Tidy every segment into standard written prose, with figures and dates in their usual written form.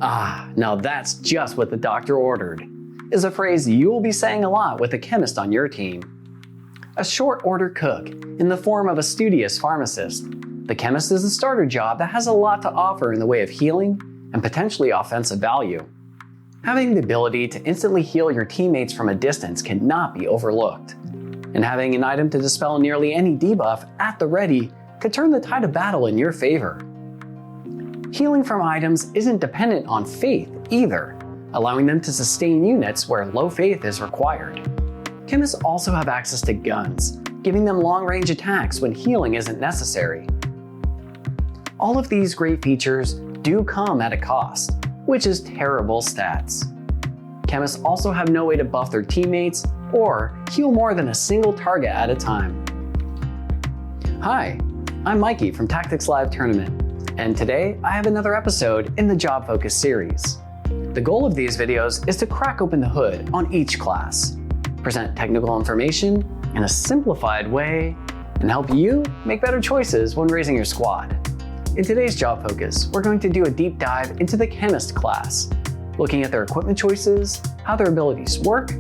"Ah, now that's just what the doctor ordered," is a phrase you will be saying a lot with a chemist on your team. A short order cook in the form of a studious pharmacist, the chemist is a starter job that has a lot to offer in the way of healing and potentially offensive value. Having the ability to instantly heal your teammates from a distance cannot be overlooked, and having an item to dispel nearly any debuff at the ready could turn the tide of battle in your favor. Healing from items isn't dependent on faith either, allowing them to sustain units where low faith is required. Chemists also have access to guns, giving them long-range attacks when healing isn't necessary. All of these great features do come at a cost, which is terrible stats. Chemists also have no way to buff their teammates or heal more than a single target at a time. Hi, I'm Mikey from Tactics Live Tournament, and today I have another episode in the Job Focus series. The goal of these videos is to crack open the hood on each class, present technical information in a simplified way, and help you make better choices when raising your squad. In today's Job Focus, we're going to do a deep dive into the Chemist class, looking at their equipment choices, how their abilities work,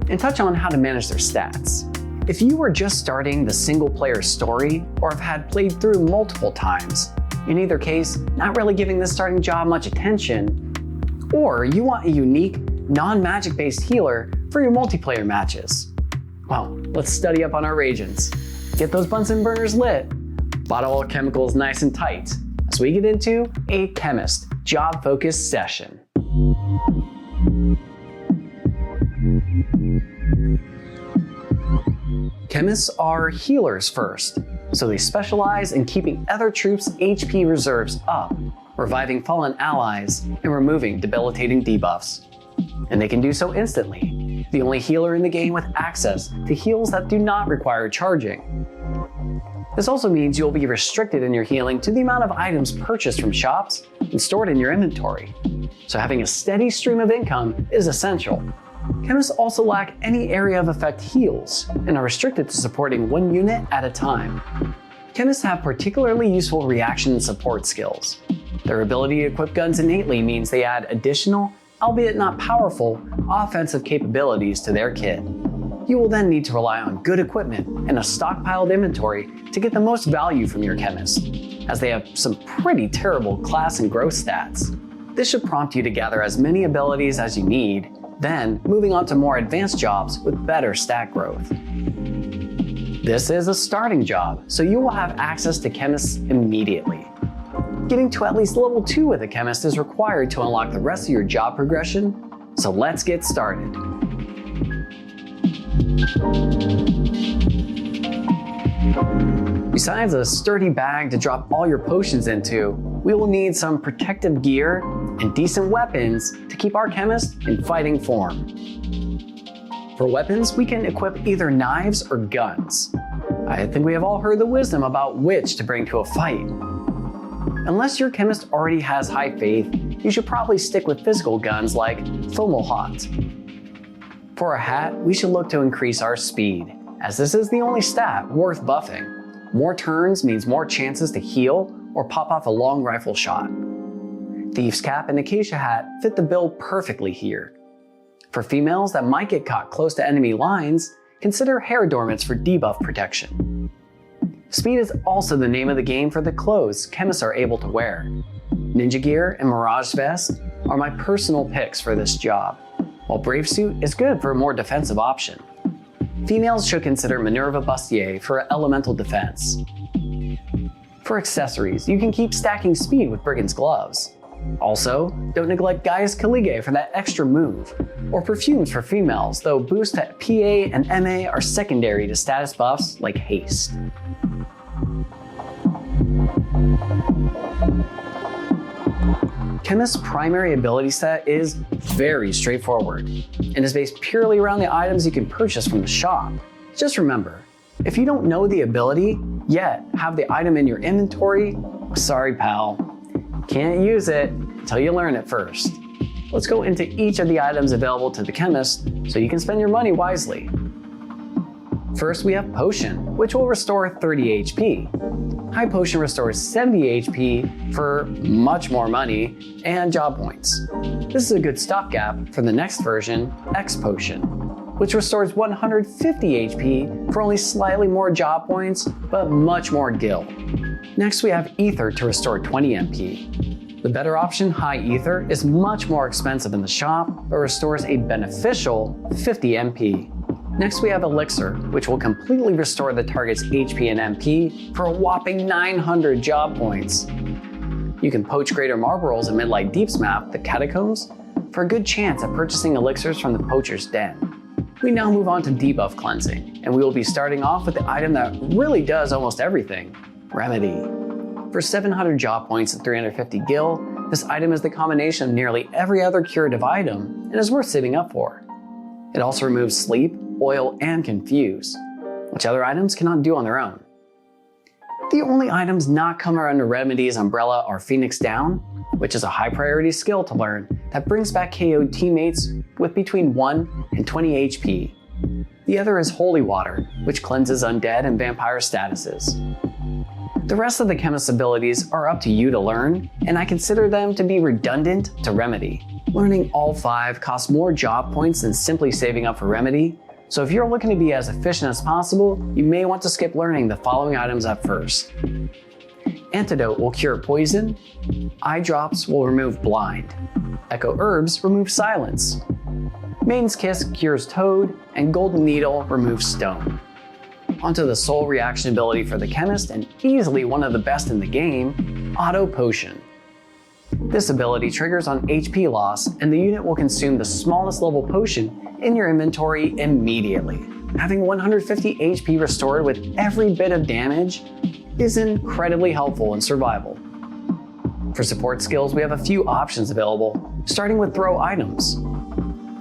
and touch on how to manage their stats. If you are just starting the single player story or have had played through multiple times, in either case, not really giving this starting job much attention, or you want a unique, non-magic based healer for your multiplayer matches, well, let's study up on our reagents. Get those Bunsen burners lit, bottle all chemicals nice and tight, as we get into a Chemist Job Focus session. Chemists are healers first, so they specialize in keeping other troops' HP reserves up, reviving fallen allies, and removing debilitating debuffs. And they can do so instantly, the only healer in the game with access to heals that do not require charging. This also means you'll be restricted in your healing to the amount of items purchased from shops and stored in your inventory, so having a steady stream of income is essential. Chemists also lack any area of effect heals and are restricted to supporting one unit at a time. Chemists have particularly useful reaction and support skills. Their ability to equip guns innately means they add additional, albeit not powerful, offensive capabilities to their kit. You will then need to rely on good equipment and a stockpiled inventory to get the most value from your chemist, as they have some pretty terrible class and growth stats. This should prompt you to gather as many abilities as you need, then moving on to more advanced jobs with better stat growth. This is a starting job, so you will have access to chemists immediately. Getting to at least level 2 with a chemist is required to unlock the rest of your job progression, so let's get started. Besides a sturdy bag to drop all your potions into, we will need some protective gear and decent weapons to keep our chemist in fighting form. For weapons, we can equip either knives or guns. I think we have all heard the wisdom about which to bring to a fight. Unless your chemist already has high faith, you should probably stick with physical guns like Fomalhaut. For a hat, we should look to increase our speed, as this is the only stat worth buffing. More turns means more chances to heal or pop off a long rifle shot. Thieves' cap and acacia hat fit the bill perfectly here. For females that might get caught close to enemy lines, consider hair adornments for debuff protection. Speed is also the name of the game for the clothes chemists are able to wear. Ninja gear and mirage vest are my personal picks for this job, while brave suit is good for a more defensive option. Females should consider Minerva Bustier for elemental defense. For accessories, you can keep stacking speed with Brigand's gloves. Also, don't neglect Gaius Caligulae for that extra move, or perfumes for females, though boosts to PA and MA are secondary to status buffs like haste. Chemist's primary ability set is very straightforward, and is based purely around the items you can purchase from the shop. Just remember, if you don't know the ability, yet have the item in your inventory, sorry pal, can't use it until you learn it first. Let's go into each of the items available to the chemist so you can spend your money wisely. First, we have Potion, which will restore 30 HP. High Potion restores 70 HP for much more money and job points. This is a good stopgap for the next version, X Potion, which restores 150 HP for only slightly more job points, but much more gil. Next, we have Ether to restore 20 MP. The better option, High Ether, is much more expensive in the shop, but restores a beneficial 50 MP. Next, we have Elixir, which will completely restore the target's HP and MP for a whopping 900 job points. You can poach Greater Marlboros in Midlight Deep's map, the Catacombs, for a good chance at purchasing elixirs from the Poacher's Den. We now move on to debuff cleansing, and we will be starting off with the item that really does almost everything, Remedy. For 700 job points and 350 gil, this item is the combination of nearly every other curative item and is worth saving up for. It also removes Sleep, Oil, and Confuse, which other items cannot do on their own. The only items not coming under Remedy's umbrella are Phoenix Down, which is a high priority skill to learn that brings back KO'd teammates with between 1 and 20 HP. The other is Holy Water, which cleanses undead and vampire statuses. The rest of the Chemist's abilities are up to you to learn, and I consider them to be redundant to Remedy. Learning all 5 costs more job points than simply saving up for Remedy, so if you're looking to be as efficient as possible, you may want to skip learning the following items at first. Antidote will cure poison, Eye Drops will remove blind, Echo Herbs remove silence, Maiden's Kiss cures toad, and Golden Needle removes stone. Onto the Soul Reaction ability for the Chemist, and easily one of the best in the game, Auto Potion. This ability triggers on HP loss, and the unit will consume the smallest level potion in your inventory immediately. Having 150 HP restored with every bit of damage is incredibly helpful in survival. For support skills, we have a few options available, starting with Throw Items.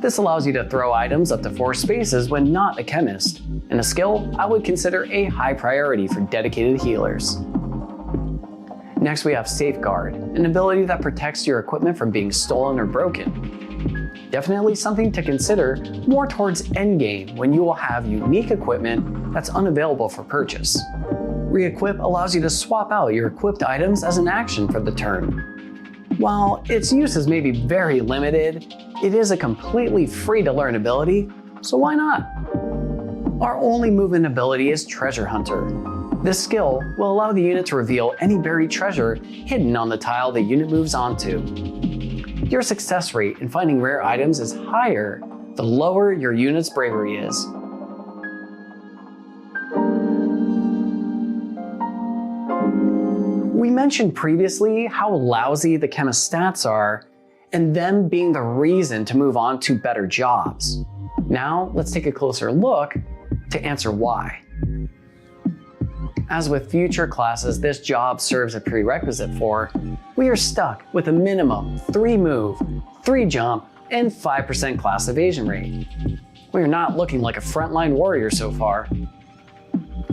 This allows you to throw items up to 4 spaces when not a chemist, and a skill I would consider a high priority for dedicated healers. Next, we have Safeguard, an ability that protects your equipment from being stolen or broken. Definitely something to consider more towards endgame when you will have unique equipment that's unavailable for purchase. Re-equip allows you to swap out your equipped items as an action for the turn. While its use is maybe very limited, it is a completely free to learn ability, so why not? Our only movement ability is Treasure Hunter. This skill will allow the unit to reveal any buried treasure hidden on the tile the unit moves onto. Your success rate in finding rare items is higher the lower your unit's bravery is. We mentioned previously how lousy the Chemist stats are, and them being the reason to move on to better jobs. Now let's take a closer look to answer why. As with future classes this job serves a prerequisite for, we are stuck with a minimum 3 move, 3 jump, and 5% class evasion rate. We are not looking like a frontline warrior so far.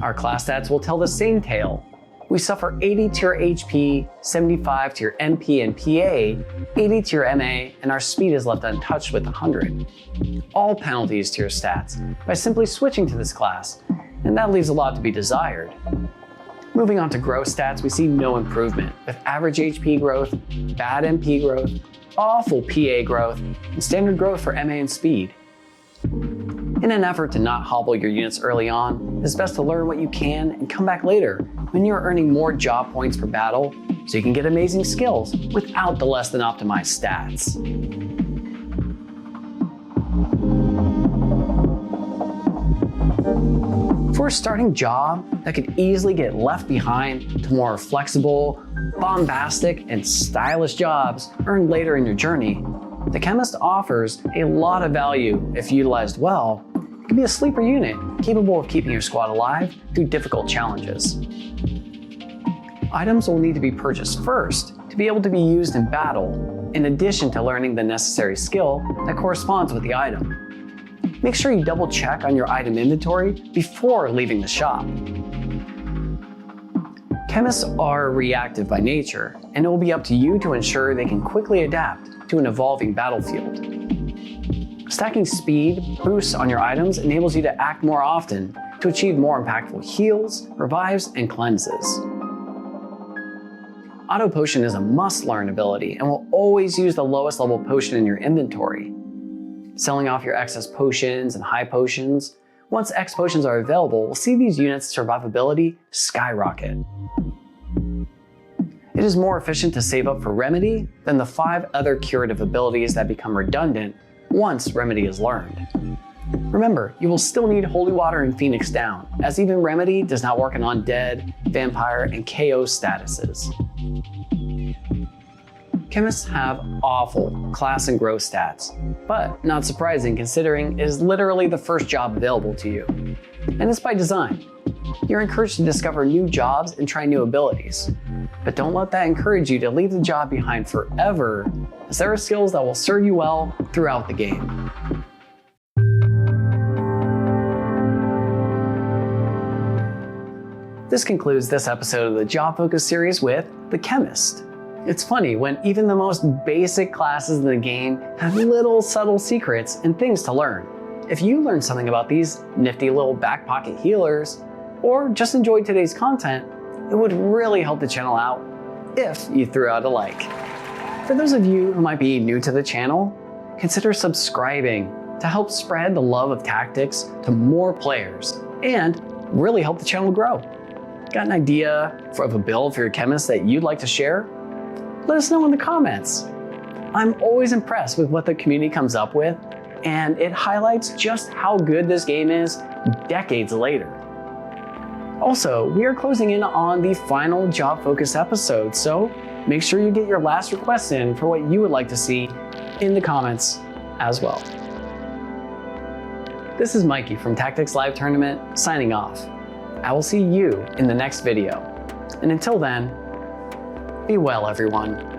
Our class stats will tell the same tale. We suffer 80 to your HP, 75 to your MP and PA, 80 to your MA, and our speed is left untouched with 100. All penalties to your stats by simply switching to this class, and that leaves a lot to be desired. Moving on to growth stats, we see no improvement, with average HP growth, bad MP growth, awful PA growth, and standard growth for MA and speed. In an effort to not hobble your units early on, it's best to learn what you can and come back later when you're earning more job points per battle so you can get amazing skills without the less than optimized stats. For a starting job that could easily get left behind to more flexible, bombastic, and stylish jobs earned later in your journey, the Chemist offers a lot of value if utilized well. It can be a sleeper unit capable of keeping your squad alive through difficult challenges. Items will need to be purchased first to be able to be used in battle, in addition to learning the necessary skill that corresponds with the item. Make sure you double check on your item inventory before leaving the shop. Chemists are reactive by nature, and it will be up to you to ensure they can quickly adapt to an evolving battlefield. Stacking speed boosts on your items enables you to act more often to achieve more impactful heals, revives, and cleanses. Auto Potion is a must-learn ability and will always use the lowest level potion in your inventory. Selling off your excess potions and high potions, once X potions are available, will see these units' survivability skyrocket. It is more efficient to save up for Remedy than the 5 other curative abilities that become redundant once Remedy is learned. Remember, you will still need Holy Water and Phoenix down, as even Remedy does not work on Undead, Vampire, and KO statuses. Chemists have awful class and growth stats, but not surprising considering it is literally the first job available to you. And it's by design. You're encouraged to discover new jobs and try new abilities. But don't let that encourage you to leave the job behind forever, as there are skills that will serve you well throughout the game. This concludes this episode of the Job Focus series with the Chemist. It's funny when even the most basic classes in the game have little subtle secrets and things to learn. If you learned something about these nifty little back pocket healers, or just enjoyed today's content, it would really help the channel out if you threw out a like. For those of you who might be new to the channel, consider subscribing to help spread the love of tactics to more players and really help the channel grow. Got an idea of a build for your chemist that you'd like to share? Let us know in the comments. I'm always impressed with what the community comes up with, and it highlights just how good this game is decades later. Also, we are closing in on the final Job Focus episode, so make sure you get your last requests in for what you would like to see in the comments as well. This is Mikey from Tactics Live Tournament, signing off. I will see you in the next video. And until then, be well, everyone.